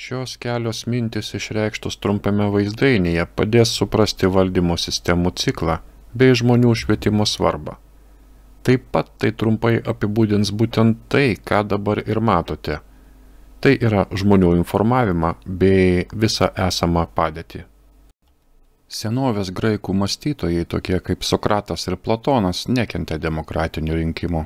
Šios kelios mintys išreikštos trumpame vaizdainyje padės suprasti valdymo sistemų ciklą bei žmonių švietimo svarbą. Taip pat tai trumpai apibūdins būtent tai, ką dabar ir matote. Tai yra žmonių informavimą bei visą esamą padėtį. Senovės graikų mąstytojai, tokie kaip Sokratas ir Platonas, nekentė demokratinių rinkimų.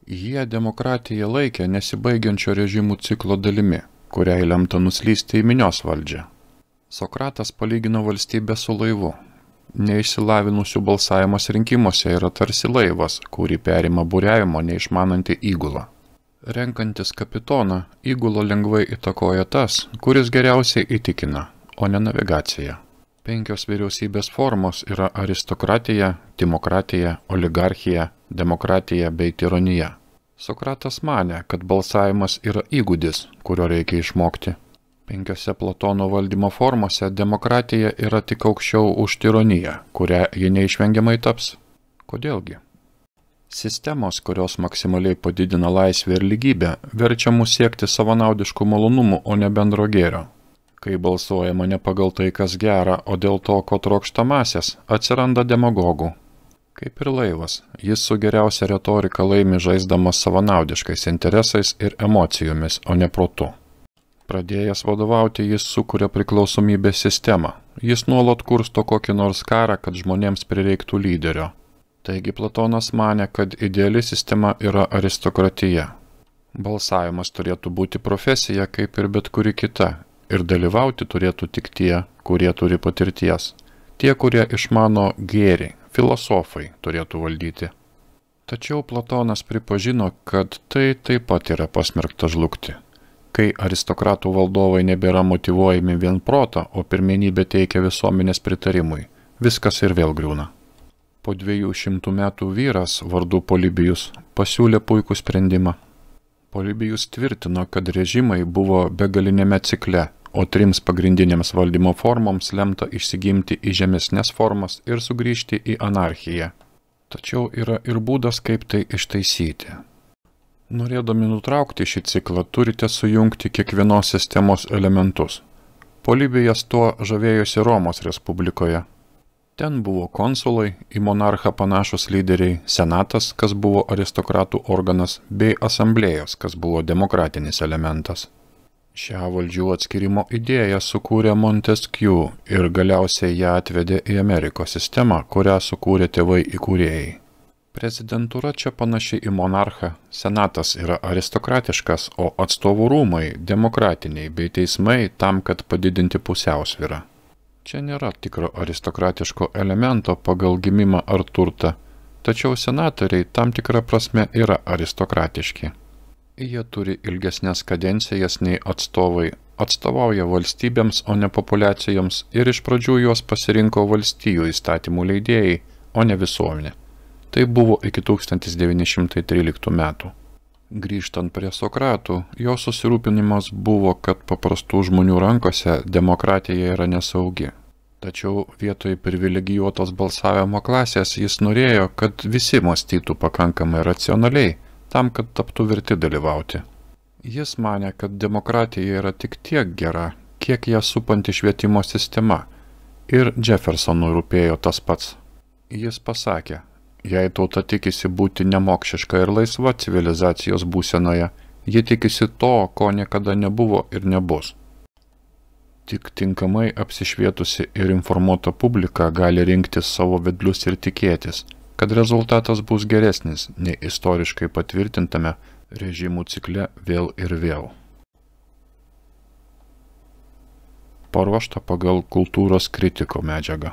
Jie demokratiją laikė nesibaigiančio režimų ciklo dalimi, kuriai lemta nuslysti į minios valdžią. Sokratas palygino valstybę su laivu. Neišsilavinusių balsavimas rinkimuose yra tarsi laivas, kurį perima buriavimo neišmananti įgula. Renkantis kapitoną, įgulą lengvai įtakoja tas, kuris geriausiai įtikina, o ne navigacija. 5 vyriausybės formos yra aristokratija, timokratija, oligarchija, demokratija bei tironija. Sokratas manė, kad balsavimas yra įgūdis, kurio reikia išmokti. 5 Platono valdymo formose demokratija yra tik aukščiau už tironiją, kurią ji neišvengiamai taps. Kodėlgi? Sistemos, kurios maksimaliai padidina laisvę ir lygybę, verčia mus siekti savanaudiškų malonumų, o ne bendro gėrio. Kai balsuojama ne pagal tai, kas gera, o dėl to, ko trokšta masės, atsiranda demagogų. Kaip ir laivas, jis su geriausia retorika laimi žaisdamas savanaudiškais interesais ir emocijomis, o ne protu. Pradėjęs vadovauti, jis sukuria priklausomybės sistemą. Jis nuolat kursto kokį nors karą, kad žmonėms prireiktų lyderio. Taigi Platonas manė, kad ideali sistema yra aristokratija. Balsavimas turėtų būti profesija, kaip ir bet kuri kita. Ir dalyvauti turėtų tik tie, kurie turi patirties. Tie, kurie išmano gėrį, filosofai turėtų valdyti. Tačiau Platonas pripažino, kad tai taip pat yra pasmerkta žlugti. Kai aristokratų valdovai nebėra motyvuojami vien proto, o pirmenybę teikia visuomenės pritarimui, viskas ir vėl griūna. Po 200 metų vyras, vardu Polibijus, pasiūlė puikų sprendimą. Polibijus tvirtino, kad režimai buvo begalinėme cikle, o 3 pagrindinėms valdymo formoms lemta išsigimti į žemesnės formas ir sugrįžti į anarchiją. Tačiau yra ir būdas, kaip tai ištaisyti. Norėdami nutraukti šį ciklą, turite sujungti kiekvienos sistemos elementus. Polibijas tuo žavėjosi Romos Respublikoje. Ten buvo konsulai, į monarchą panašus lyderiai, senatas, kas buvo aristokratų organas, bei asamblėjos, kas buvo demokratinis elementas. Šią valdžių atskirimo idėją sukūrė Montesquieu ir galiausiai ją atvedė į Amerikos sistemą, kurią sukūrė tėvai įkūrėjai. Prezidentūra čia panaši į monarchą, senatas yra aristokratiškas, o atstovų rūmai demokratiniai bei teismai tam, kad padidinti pusiausvyrą. Čia nėra tikro aristokratiško elemento pagal gimimą ar turtą, tačiau senatoriai tam tikra prasme yra aristokratiški. Jie turi ilgesnės kadencijas nei atstovai, atstovauja valstybėms, o ne populiacijoms ir iš pradžių juos pasirinko valstijų įstatymų leidėjai, o ne visuomenė. Tai buvo iki 1913 metų. Grįžtant prie Sokratų, jo susirūpinimas buvo, kad paprastų žmonių rankose demokratija yra nesaugi. Tačiau vietoj privilegijuotos balsavimo klasės jis norėjo, kad visi mąstytų pakankamai racionaliai, tam, kad taptų verti dalyvauti. Jis manė, kad demokratija yra tik tiek gera, kiek ją supanti švietimo sistema, ir Jeffersonui rūpėjo tas pats. Jis pasakė, jei tauta tikisi būti nemokšiška ir laisva civilizacijos būsenoje, ji tikisi to, ko niekada nebuvo ir nebus. Tik tinkamai apsišvietusi ir informuota publika gali rinktis savo vedlius ir tikėtis, kad rezultatas bus geresnis nei istoriškai patvirtintame režimų cikle vėl ir vėl. Paruošta pagal kultūros kritiko medžiagą.